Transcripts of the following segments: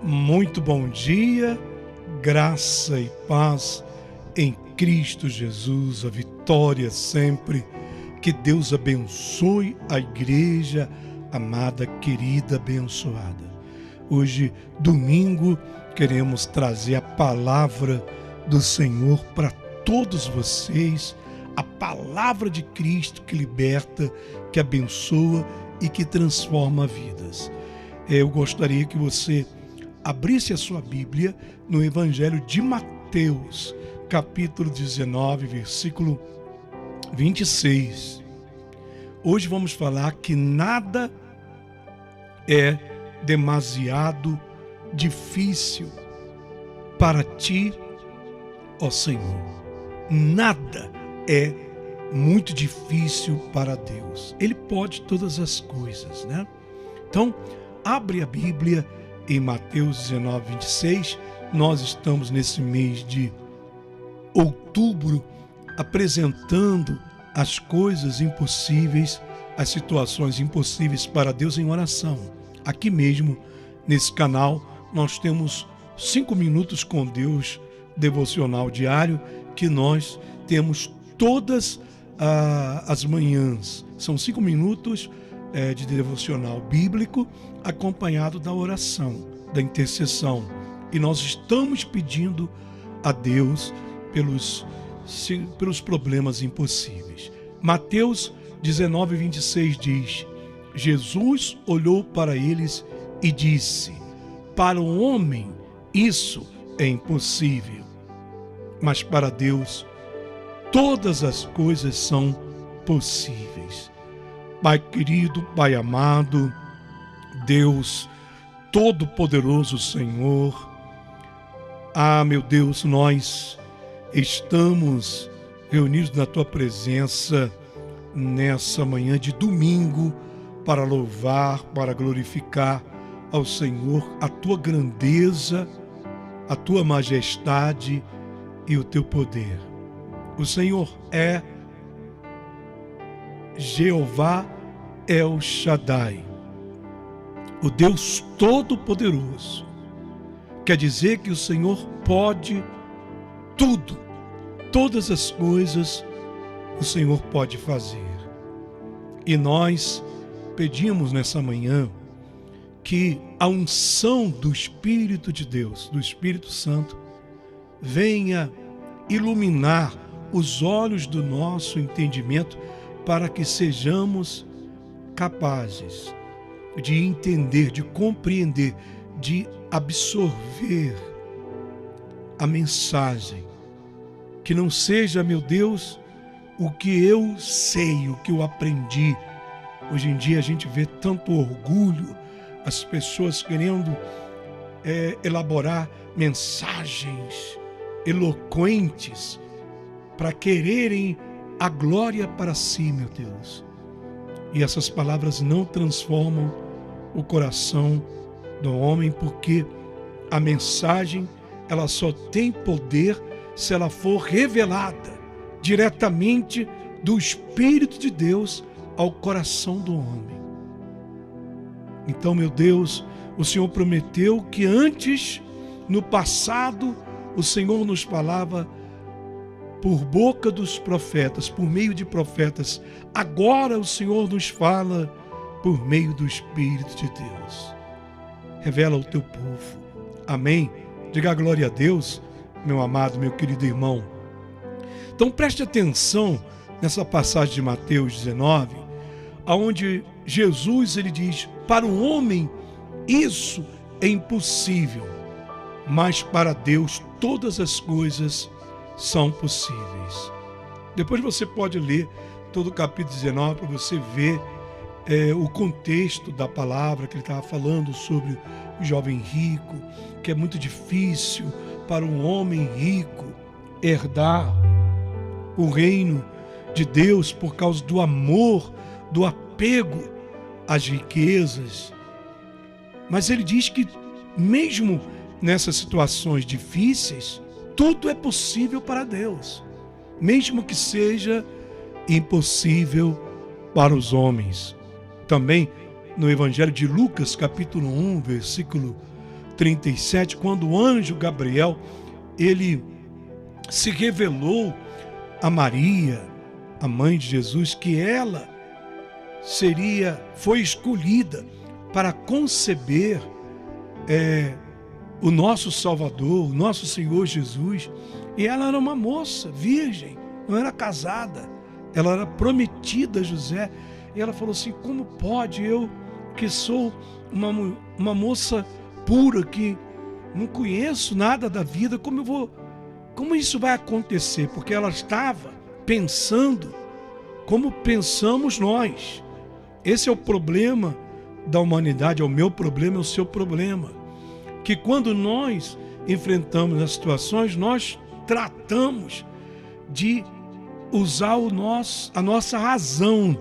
Muito bom dia, graça e paz em Cristo Jesus, a vitória sempre. Que Deus abençoe a igreja amada, querida, abençoada. Hoje, domingo, queremos trazer a palavra do Senhor para todos vocês, a palavra de Cristo que liberta, que abençoa e que transforma vidas. Eu gostaria que você abrisse a sua Bíblia no Evangelho de Mateus, capítulo 19, versículo 26. Hoje vamos falar que nada é demasiado difícil para ti, ó Senhor. Nada é muito difícil para Deus. Ele pode todas as coisas, né? Então, abre a Bíblia em Mateus 19, 26, nós estamos nesse mês de outubro apresentando as coisas impossíveis, as situações impossíveis para Deus em oração. Aqui mesmo, nesse canal, nós temos 5 minutos com Deus, devocional diário, que nós temos todas as manhãs. São 5 minutos de devocional bíblico, acompanhado da oração, da intercessão. E nós estamos pedindo a Deus pelos problemas impossíveis. Mateus 19, 26 diz: Jesus olhou para eles e disse: para o homem isso é impossível, mas para Deus todas as coisas são possíveis. Pai querido, Pai amado, Deus Todo-Poderoso, Senhor, meu Deus, nós estamos reunidos na Tua presença nessa manhã de domingo para louvar, para glorificar ao Senhor a Tua grandeza, a Tua majestade e o Teu poder. O Senhor é Jeová El Shaddai, o Deus Todo-Poderoso. Quer dizer que o Senhor pode tudo, todas as coisas o Senhor pode fazer. E nós pedimos nessa manhã que a unção do Espírito de Deus, do Espírito Santo, venha iluminar os olhos do nosso entendimento para que sejamos capazes de entender, de compreender, de absorver a mensagem. Que não seja, meu Deus, o que eu sei, o que eu aprendi. Hoje em dia a gente vê tanto orgulho, as pessoas querendo elaborar mensagens eloquentes para quererem a glória para si, meu Deus. E essas palavras não transformam o coração do homem, porque a mensagem, ela só tem poder se ela for revelada diretamente do Espírito de Deus ao coração do homem. Então, meu Deus, o Senhor prometeu que antes, no passado, o Senhor nos falava por boca dos profetas, por meio de profetas. Agora o Senhor nos fala por meio do Espírito de Deus. Revela ao teu povo. Amém? Diga glória a Deus, meu amado, meu querido irmão. Então preste atenção nessa passagem de Mateus 19, onde Jesus ele diz: para o homem isso é impossível, mas para Deus todas as coisas são possíveis. Depois você pode ler todo o capítulo 19 para você ver o contexto da palavra, que ele estava falando sobre o jovem rico, que é muito difícil para um homem rico herdar o reino de Deus por causa do amor, do apego às riquezas. Mas ele diz que mesmo nessas situações difíceis, tudo é possível para Deus, mesmo que seja impossível para os homens. Também no Evangelho de Lucas, capítulo 1, versículo 37, quando o anjo Gabriel, ele se revelou a Maria, a mãe de Jesus, que ela foi escolhida para conceber o nosso Salvador, o nosso Senhor Jesus. E ela era uma moça virgem, não era casada, ela era prometida a José. E ela falou assim: como pode eu, que sou uma moça pura, que não conheço nada da vida, como isso vai acontecer? Porque ela estava pensando como pensamos nós. Esse é o problema da humanidade, é o meu problema, é o seu problema. Que quando nós enfrentamos as situações, nós tratamos de usar a nossa razão.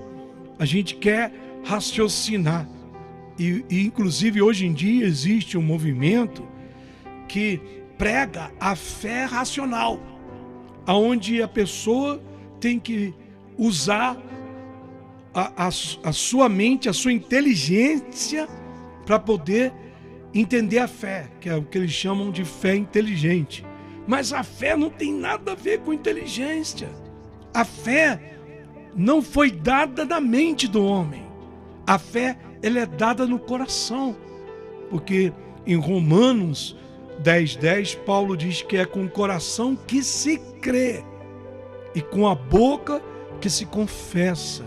A gente quer raciocinar. E inclusive hoje em dia existe um movimento que prega a fé racional, onde a pessoa tem que usar a sua mente, a sua inteligência para poder entender a fé, que é o que eles chamam de fé inteligente. Mas a fé não tem nada a ver com inteligência. A fé não foi dada na mente do homem. A fé, ela é dada no coração. Porque em Romanos 10:10, Paulo diz que é com o coração que se crê e com a boca que se confessa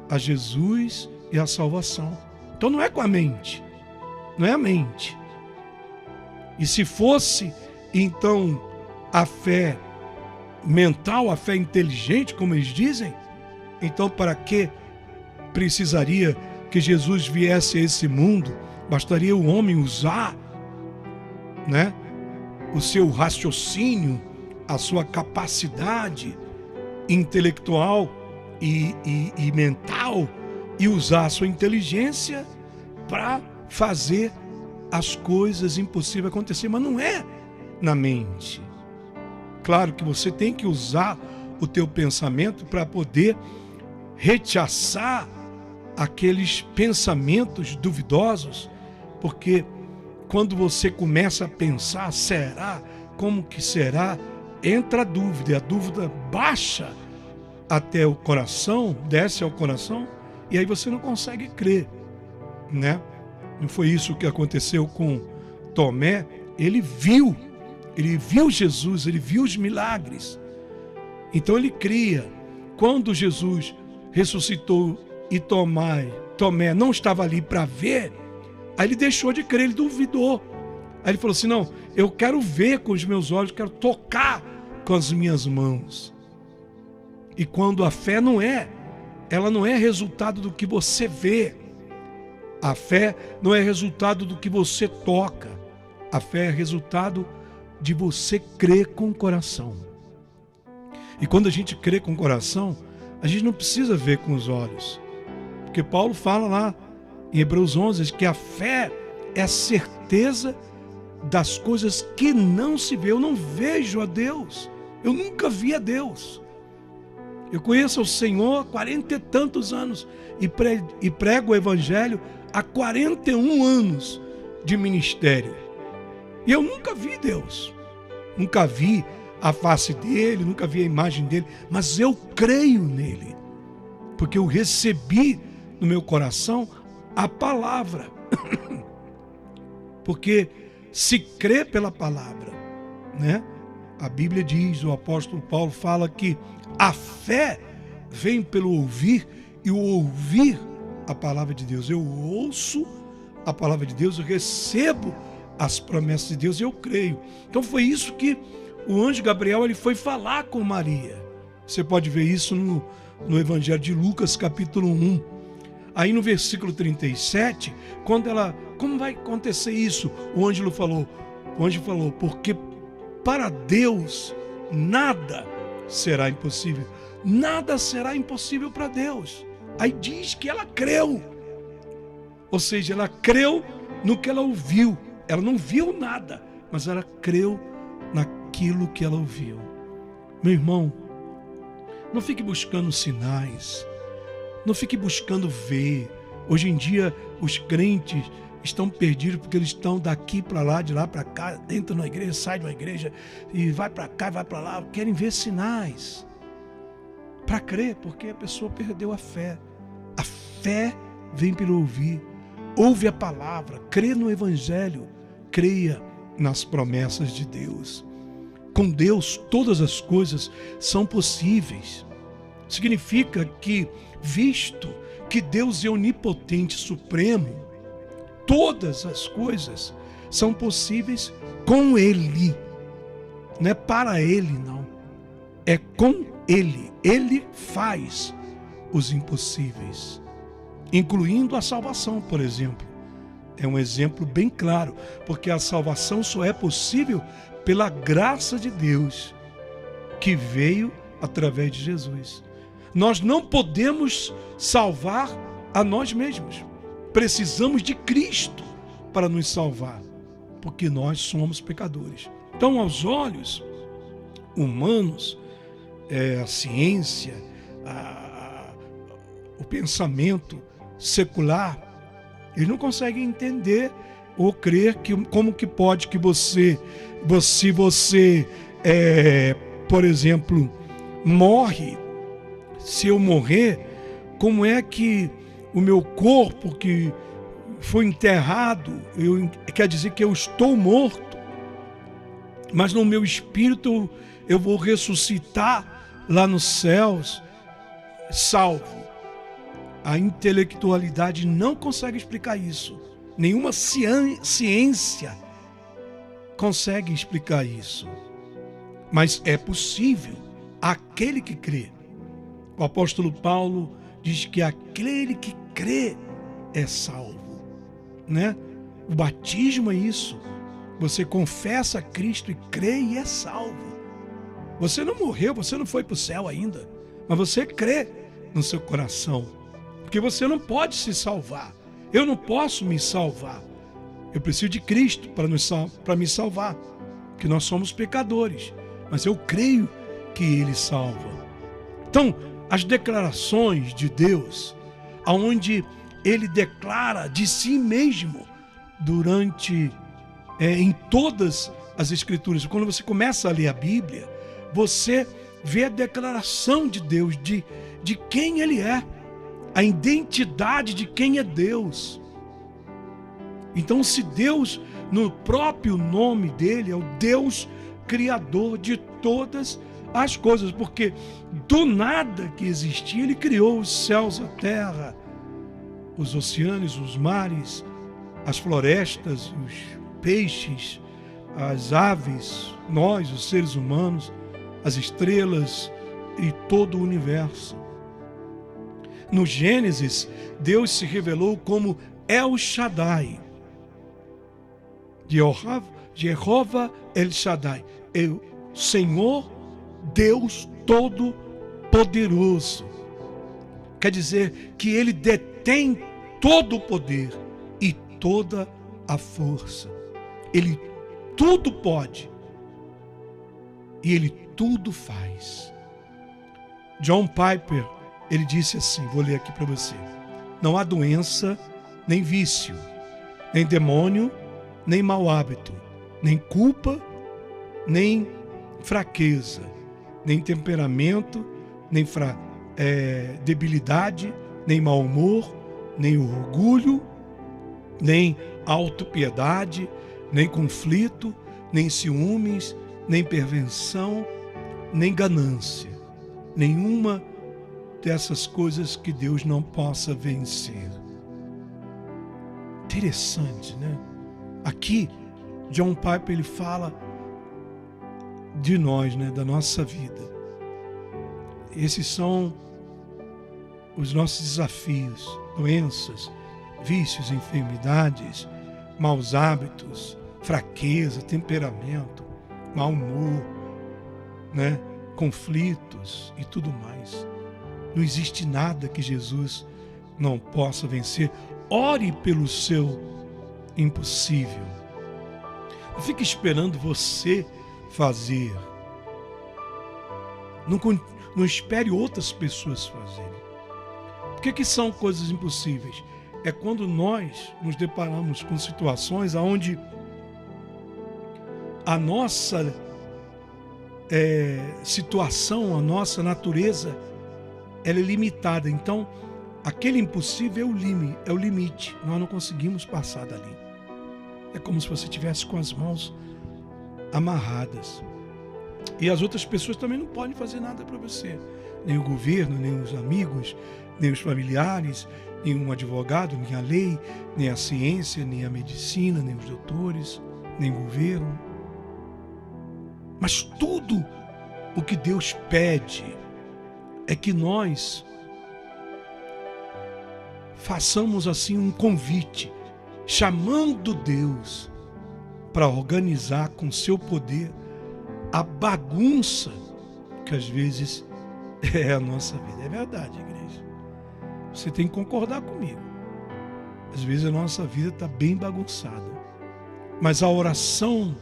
a Jesus e a salvação. Então não é com a mente, não é a mente. E se fosse, então, a fé mental, a fé inteligente, como eles dizem, então para que precisaria que Jesus viesse a esse mundo? Bastaria o homem usar, o seu raciocínio, a sua capacidade intelectual e mental, e usar a sua inteligência para fazer as coisas impossíveis acontecer. Mas não é na mente. Claro que você tem que usar o teu pensamento para poder rechaçar aqueles pensamentos duvidosos, porque quando você começa a pensar, será? Como que será? Entra a dúvida, e a dúvida baixa até o coração, desce ao coração, e aí você não consegue crer, Não foi isso que aconteceu com Tomé? Ele viu Jesus, ele viu os milagres. Então ele cria. Quando Jesus ressuscitou e Tomé não estava ali para ver, aí ele deixou de crer, ele duvidou. Aí ele falou assim: não, eu quero ver com os meus olhos, quero tocar com as minhas mãos. E quando a fé ela não é resultado do que você vê. A fé não é resultado do que você toca. A fé é resultado de você crer com o coração. E quando a gente crê com o coração, a gente não precisa ver com os olhos. Porque Paulo fala lá em Hebreus 11 que a fé é a certeza das coisas que não se vê. Eu não vejo a Deus. Eu nunca vi a Deus. Eu conheço o Senhor há 40 e tantos anos e prego o Evangelho há 41 anos de ministério. E eu nunca vi Deus. Nunca vi a face dele, nunca vi a imagem dele, mas eu creio nele, porque eu recebi no meu coração a palavra. Porque se crê pela palavra, A Bíblia diz, o apóstolo Paulo fala que a fé vem pelo ouvir e o ouvir a palavra de Deus. Eu ouço a palavra de Deus, eu recebo as promessas de Deus e eu creio. Então foi isso que o anjo Gabriel ele foi falar com Maria. Você pode ver isso no Evangelho de Lucas, capítulo 1. Aí no versículo 37, como vai acontecer isso? O anjo falou, porque para Deus nada será impossível. Nada será impossível para Deus. Aí diz que ela creu. Ou seja, ela creu no que ela ouviu. Ela não viu nada, mas ela creu naquilo que ela ouviu. Meu irmão, não fique buscando sinais. Não fique buscando ver. Hoje em dia, os crentes estão perdidos porque eles estão daqui para lá, de lá para cá, entram na igreja, saem de uma igreja e vai para cá, vai para lá, querem ver sinais para crer, porque a pessoa perdeu a fé. A fé vem pelo ouvir. Ouve a palavra, crê no Evangelho, creia nas promessas de Deus. Com Deus, todas as coisas são possíveis. Significa que, visto que Deus é onipotente, supremo, todas as coisas são possíveis com Ele. Não é para Ele, não. É com Ele. Ele faz os impossíveis, incluindo a salvação, por exemplo. É um exemplo bem claro, porque a salvação só é possível pela graça de Deus, que veio através de Jesus. Nós não podemos salvar a nós mesmos. Precisamos de Cristo para nos salvar, porque nós somos pecadores. Então, aos olhos humanos, a ciência, o pensamento secular, eles não conseguem entender ou crer que como que pode que se você, por exemplo, morre, se eu morrer, como é que o meu corpo que foi enterrado, quer dizer que eu estou morto, mas no meu espírito eu vou ressuscitar lá nos céus, salvo. A intelectualidade não consegue explicar isso. Nenhuma ciência consegue explicar isso. Mas é possível aquele que crê. O apóstolo Paulo diz que aquele que crê é salvo, né? O batismo é isso. Você confessa a Cristo e crê e é salvo. Você não morreu, você não foi para o céu ainda, mas você crê no seu coração. Porque você não pode se salvar. Eu não posso me salvar. Eu preciso de Cristo para me salvar. Porque nós somos pecadores. Mas eu creio que Ele salva. Então, as declarações de Deus, onde Ele declara de si mesmo em todas as Escrituras. Quando você começa a ler a Bíblia, você vê a declaração de Deus, de quem Ele é. A identidade de quem é Deus. Então, se Deus, no próprio nome dele, é o Deus criador de todas as coisas, porque do nada que existia, ele criou os céus, a terra, os oceanos, os mares, as florestas, os peixes, as aves, nós, os seres humanos, as estrelas e todo o universo. No Gênesis, Deus se revelou como El Shaddai. Jehová El Shaddai. É o Senhor Deus Todo-Poderoso. Quer dizer que Ele detém todo o poder e toda a força. Ele tudo pode. E Ele tudo faz. John Piper, ele disse assim, vou ler aqui para você: não há doença, nem vício, nem demônio, nem mau hábito, nem culpa, nem fraqueza, nem temperamento, nem debilidade, nem mau humor, nem orgulho, nem autopiedade, nem conflito, nem ciúmes, nem perversão, nem ganância. Nenhuma dessas coisas que Deus não possa vencer. Interessante, né? Aqui, John Piper, ele fala de nós, né? Da nossa vida. Esses são os nossos desafios: doenças, vícios, enfermidades, maus hábitos, fraqueza, temperamento, mau humor, né? Conflitos e tudo mais. Não existe nada que Jesus não possa vencer. Ore pelo seu impossível. Não fique esperando você fazer. Não espere outras pessoas fazerem. O que são coisas impossíveis? é quando nós nos deparamos com situações onde a nossa situação, a nossa natureza, ela é limitada. Então, aquele impossível é o limite. Nós não conseguimos passar dali. É como se você estivesse com as mãos amarradas. E as outras pessoas também não podem fazer nada para você. Nem o governo, nem os amigos, nem os familiares, nem um advogado, nem a lei, nem a ciência, nem a medicina, nem os doutores, nem o governo. Mas tudo o que Deus pede é que nós façamos assim um convite, chamando Deus para organizar com seu poder a bagunça que às vezes é a nossa vida. É verdade, igreja. Você tem que concordar comigo. Às vezes a nossa vida está bem bagunçada. Mas a oração,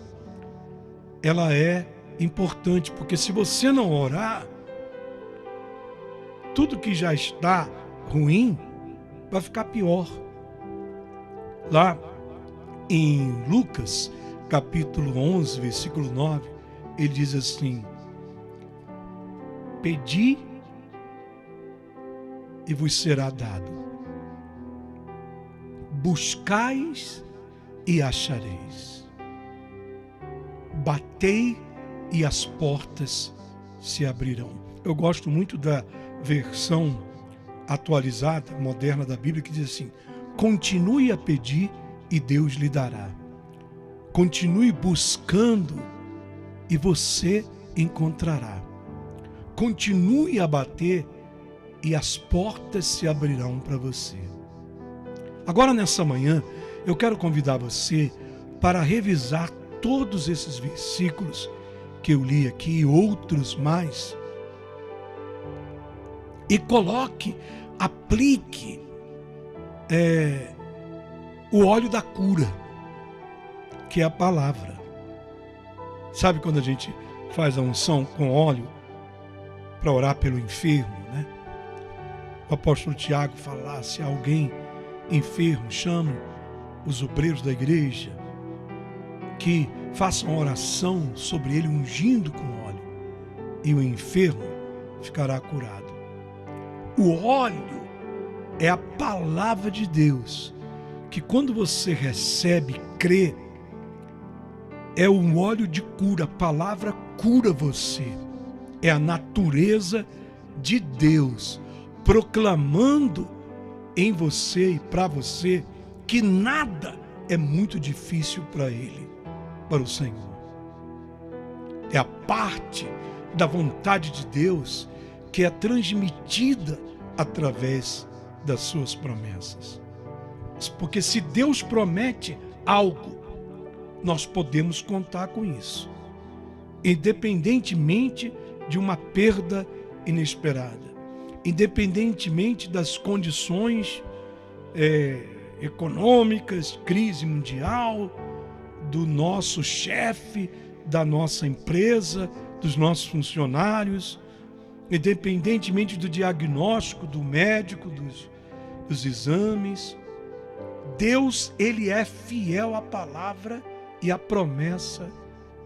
ela é importante, porque se você não orar, tudo que já está ruim vai ficar pior. Lá em Lucas, capítulo 11, versículo 9, ele diz assim: pedi e vos será dado, buscais e achareis, batei e as portas se abrirão. Eu gosto muito da versão atualizada, moderna da Bíblia, que diz assim: continue a pedir e Deus lhe dará. Continue buscando e você encontrará. Continue a bater e as portas se abrirão para você. Agora, nessa manhã, eu quero convidar você para revisar todos esses versículos que eu li aqui e outros mais, e coloque, aplique o óleo da cura, que é a palavra. Sabe quando a gente faz a unção com óleo para orar pelo enfermo, né? O apóstolo Tiago fala lá: se alguém enfermo, chame os obreiros da igreja que façam oração sobre ele, ungindo com óleo, e o enfermo ficará curado. O óleo é a palavra de Deus, que quando você recebe, crê, é um óleo de cura. A palavra cura você. É a natureza de Deus proclamando em você e para você que nada é muito difícil para Ele, para o Senhor. É a parte da vontade de Deus que é transmitida através das suas promessas. Porque se Deus promete algo, nós podemos contar com isso, independentemente de uma perda inesperada, independentemente das condições econômicas, crise mundial, do nosso chefe, da nossa empresa, dos nossos funcionários, independentemente do diagnóstico do médico, dos exames. Deus, Ele é fiel à palavra e à promessa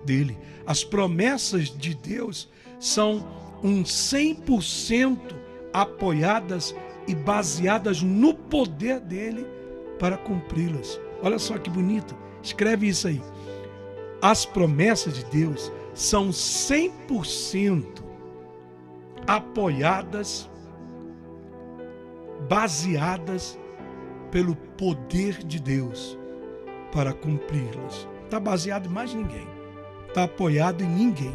dele. As promessas de Deus são 100% apoiadas e baseadas no poder dele para cumpri-las. Olha só que bonito, escreve isso aí. As promessas de Deus são 100% apoiadas, baseadas pelo poder de Deus para cumpri-las. Está baseado em mais ninguém, está apoiado em ninguém.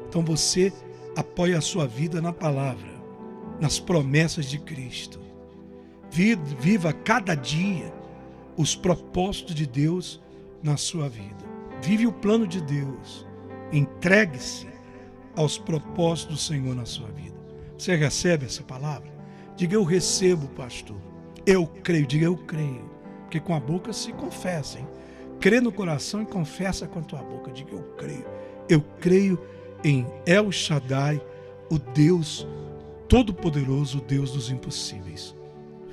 Então você apoia a sua vida na palavra, nas promessas de Cristo. Viva cada dia os propósitos de Deus na sua vida. Vive o plano de Deus. Entregue-se aos propósitos do Senhor na sua vida. Você recebe essa palavra? Diga: eu recebo, pastor. Eu creio. Diga: eu creio. Porque com a boca se confessa, hein? Crê no coração e confessa com a tua boca. Diga: eu creio. Eu creio em El Shaddai, o Deus Todo-Poderoso, o Deus dos impossíveis.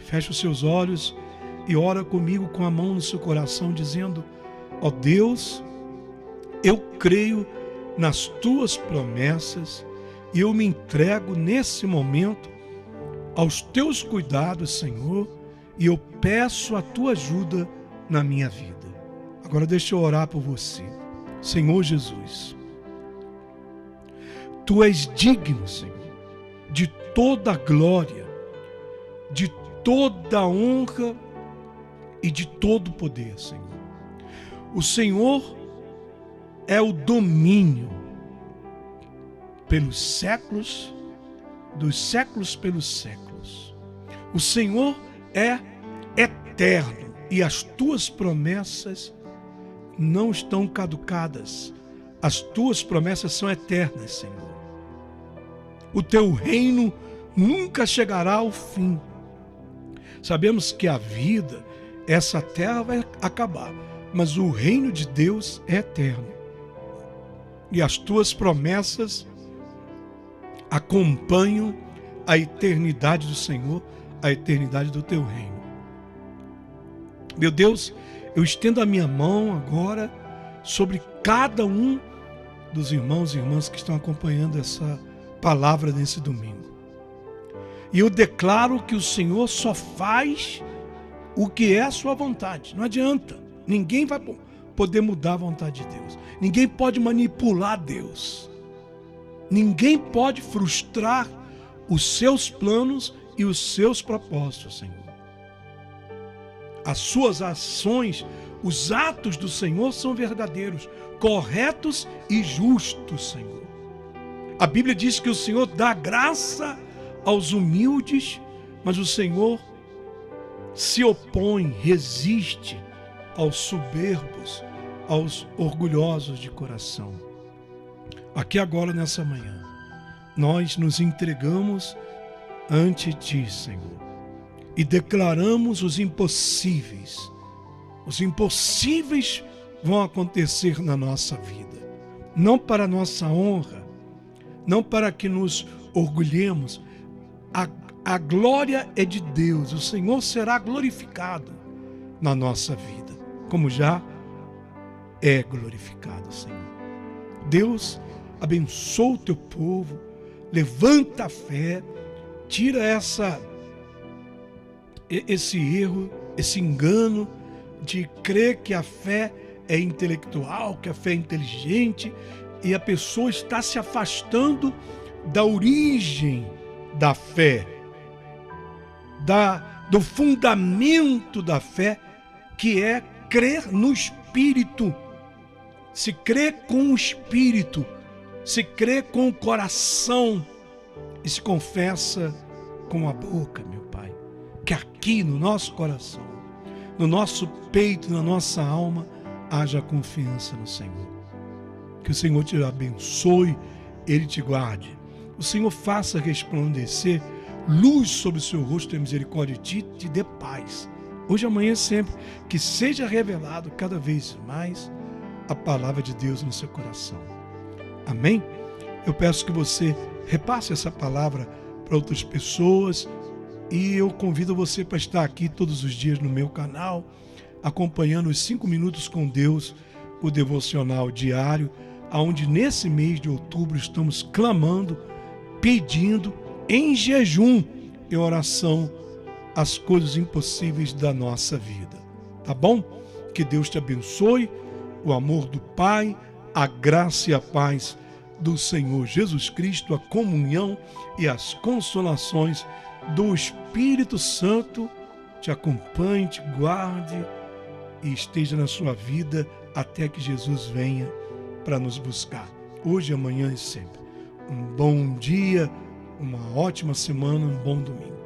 feche os seus olhos e ora comigo com a mão no seu coração, dizendo: ó Deus, eu creio nas tuas promessas e eu me entrego nesse momento aos teus cuidados, Senhor, e eu peço a tua ajuda na minha vida. Agora deixa eu orar por você. Senhor Jesus, tu és digno, Senhor, de toda a glória, de toda a honra e de todo o poder, Senhor. O Senhor é o domínio pelos séculos, dos séculos pelos séculos. O Senhor é eterno e as tuas promessas não estão caducadas. As tuas promessas são eternas, Senhor. O teu reino nunca chegará ao fim. Sabemos que a vida, essa terra vai acabar, mas o reino de Deus é eterno. E as tuas promessas acompanham a eternidade do Senhor, a eternidade do teu reino. Meu Deus, eu estendo a minha mão agora sobre cada um dos irmãos e irmãs que estão acompanhando essa palavra nesse domingo. E eu declaro que o Senhor só faz o que é a sua vontade. Não adianta. Ninguém vai poder mudar a vontade de Deus. Ninguém pode manipular Deus. Ninguém pode frustrar os seus planos e os seus propósitos, Senhor. As suas ações, os atos do Senhor são verdadeiros, corretos e justos, Senhor. A Bíblia diz que o Senhor dá graça aos humildes, mas o Senhor se opõe, resiste aos soberbos, aos orgulhosos de coração. Aqui agora, nessa manhã, nós nos entregamos ante Ti, Senhor, e declaramos os impossíveis. Os impossíveis vão acontecer na nossa vida, não para a nossa honra, não para que nos orgulhemos. A glória é de Deus, o Senhor será glorificado na nossa vida, como já é glorificado, Senhor. Deus, abençoa o teu povo, levanta a fé, tira esse erro, esse engano de crer que a fé é intelectual, que a fé é inteligente, e a pessoa está se afastando da origem da fé, do fundamento da fé, que é crer no Espírito. Se crê com o Espírito, se crê com o coração e se confessa com a boca, meu Pai, que aqui no nosso coração, no nosso peito, na nossa alma, haja confiança no Senhor. Que o Senhor te abençoe, Ele te guarde. O Senhor faça resplandecer luz sobre o seu rosto e misericórdia de ti, te dê paz. Hoje, amanhã, sempre, que seja revelado cada vez mais a palavra de Deus no seu coração. Amém? Eu peço que você repasse essa palavra para outras pessoas e eu convido você para estar aqui todos os dias no meu canal, acompanhando os 5 minutos com Deus, o devocional diário, onde nesse mês de outubro estamos clamando, pedindo em jejum e oração as coisas impossíveis da nossa vida. Tá bom? Que Deus te abençoe, o amor do Pai, a graça e a paz do Senhor Jesus Cristo, a comunhão e as consolações do Espírito Santo te acompanhe, te guarde e esteja na sua vida até que Jesus venha para nos buscar. Hoje, amanhã e sempre. Um bom dia, uma ótima semana, um bom domingo.